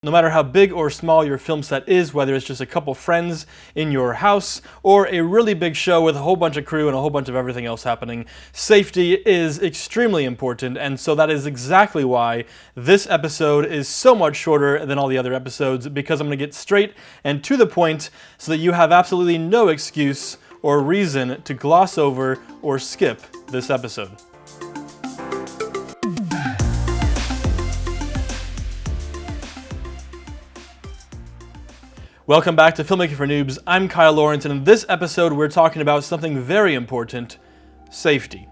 No matter how big or small your film set is, whether it's just a couple friends in your house or a really big show with a whole bunch of crew and a whole bunch of everything else happening, safety is extremely important, and so that is exactly why this episode is so much shorter than all the other episodes, because I'm going to get straight and to the point so that you have absolutely no excuse or reason to gloss over or skip this episode. Welcome back to Filmmaking for Noobs. I'm Kyle Lawrence, and in this episode we're talking about something very important: safety.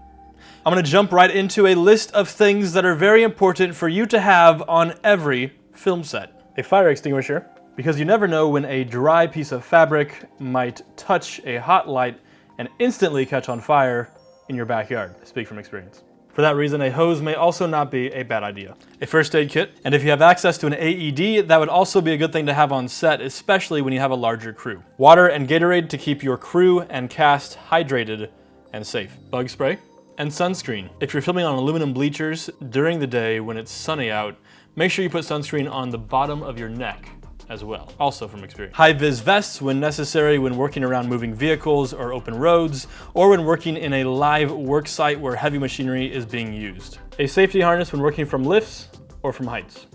I'm going to jump right into a list of things that are very important for you to have on every film set. A fire extinguisher, because you never know when a dry piece of fabric might touch a hot light and instantly catch on fire in your backyard. I speak from experience. For that reason, a hose may also not be a bad idea. A first aid kit, and if you have access to an AED, that would also be a good thing to have on set, especially when you have a larger crew. Water and Gatorade to keep your crew and cast hydrated and safe. Bug spray and sunscreen. If you're filming on aluminum bleachers during the day when it's sunny out, make sure you put sunscreen on the bottom of your neck as well, also from experience. High-vis vests when necessary when working around moving vehicles or open roads, or when working in a live work site where heavy machinery is being used. A safety harness when working from lifts or from heights.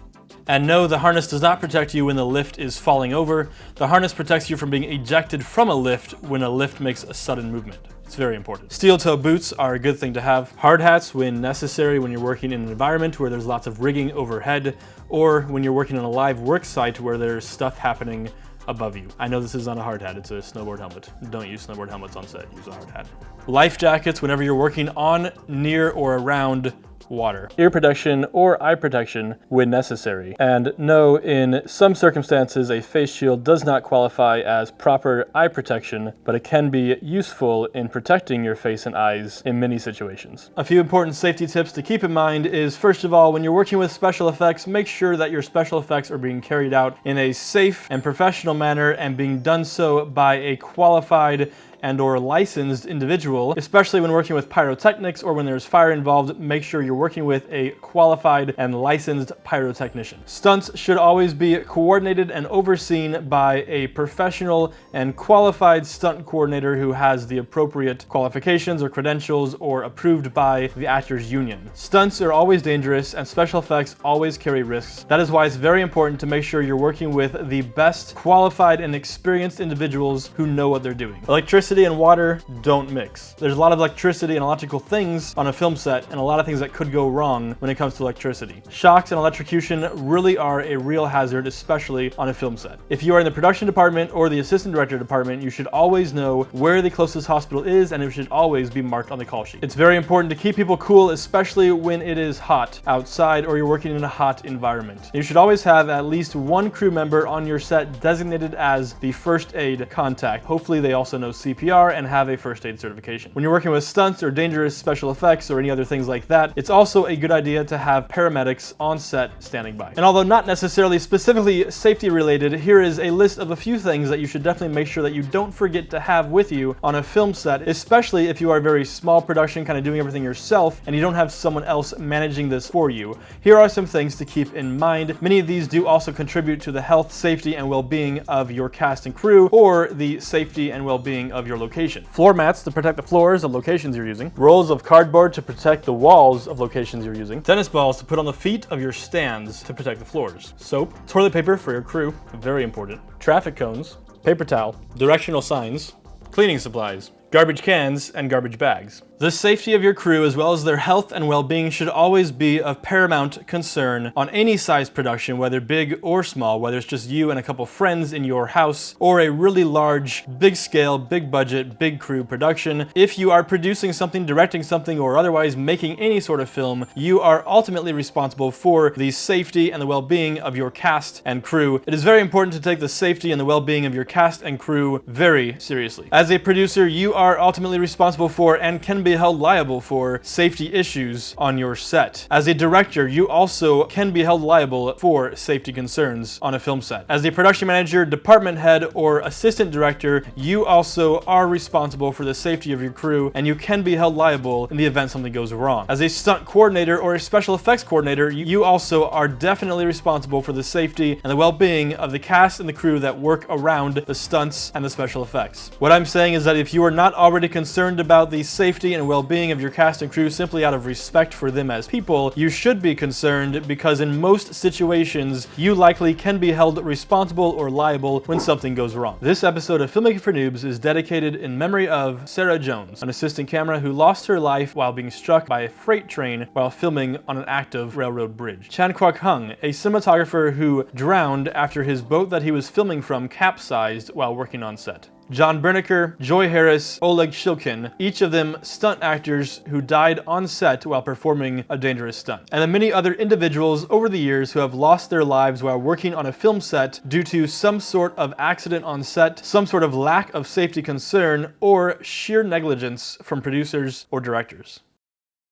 And no, the harness does not protect you when the lift is falling over. The harness protects you from being ejected from a lift when a lift makes a sudden movement. It's very important. Steel toe boots are a good thing to have. Hard hats when necessary when you're working in an environment where there's lots of rigging overhead, or when you're working on a live work site where there's stuff happening above you. I know this is not a hard hat, it's a snowboard helmet. Don't use snowboard helmets on set, use a hard hat. Life jackets whenever you're working on, near, or around water. Ear protection or eye protection when necessary. And no, in some circumstances, a face shield does not qualify as proper eye protection, but it can be useful in protecting your face and eyes in many situations. A few important safety tips to keep in mind is, first of all, when you're working with special effects, make sure that your special effects are being carried out in a safe and professional manner and being done so by a qualified and/or licensed individual. Especially when working with pyrotechnics or when there's fire involved, make sure you're working with a qualified and licensed pyrotechnician. Stunts should always be coordinated and overseen by a professional and qualified stunt coordinator who has the appropriate qualifications or credentials or approved by the actors union. Stunts are always dangerous and special effects always carry risks. That is why it's very important to make sure you're working with the best qualified and experienced individuals who know what they're doing. Electricity and water don't mix. There's a lot of electricity and electrical things on a film set and a lot of things that could go wrong when it comes to electricity. Shocks and electrocution really are a real hazard, especially on a film set. If you are in the production department or the assistant director department, you should always know where the closest hospital is, and it should always be marked on the call sheet. It's very important to keep people cool, especially when it is hot outside or you're working in a hot environment. You should always have at least one crew member on your set designated as the first aid contact. Hopefully they also know CPR and have a first aid certification. When you're working with stunts or dangerous special effects or any other things like that, it's also a good idea to have paramedics on set standing by. And although not necessarily specifically safety related, here is a list of a few things that you should definitely make sure that you don't forget to have with you on a film set, especially if you are a very small production, kind of doing everything yourself, and you don't have someone else managing this for you. Here are some things to keep in mind. Many of these do also contribute to the health, safety, and well-being of your cast and crew, or the safety and well-being of your location. Floor mats to protect the floors of locations you're using. Rolls of cardboard to protect the walls of locations you're using. Tennis balls to put on the feet of your stands to protect the floors. Soap. Toilet paper for your crew, very important. Traffic cones. Paper towel. Directional signs. Cleaning supplies. Garbage cans and garbage bags. The safety of your crew, as well as their health and well-being, should always be of paramount concern on any size production, whether big or small, whether it's just you and a couple friends in your house, or a really large, big scale, big budget, big crew production. If you are producing something, directing something, or otherwise making any sort of film, you are ultimately responsible for the safety and the well-being of your cast and crew. It is very important to take the safety and the well-being of your cast and crew very seriously. As a producer, you are are ultimately responsible for and can be held liable for safety issues on your set. As a director, you also can be held liable for safety concerns on a film set. As a production manager, department head, or assistant director, you also are responsible for the safety of your crew, and you can be held liable in the event something goes wrong. As a stunt coordinator or a special effects coordinator, you also are definitely responsible for the safety and the well-being of the cast and the crew that work around the stunts and the special effects. What I'm saying is that if you are not already concerned about the safety and well-being of your cast and crew simply out of respect for them as people, you should be concerned, because in most situations, you likely can be held responsible or liable when something goes wrong. This episode of Filmmaking for Noobs is dedicated in memory of Sarah Jones, an assistant camera who lost her life while being struck by a freight train while filming on an active railroad bridge. Chan Kwok Hung, a cinematographer who drowned after his boat that he was filming from capsized while working on set. John Berniker, Joy Harris, Oleg Shilkin, each of them stunt actors who died on set while performing a dangerous stunt. And the many other individuals over the years who have lost their lives while working on a film set due to some sort of accident on set, some sort of lack of safety concern, or sheer negligence from producers or directors.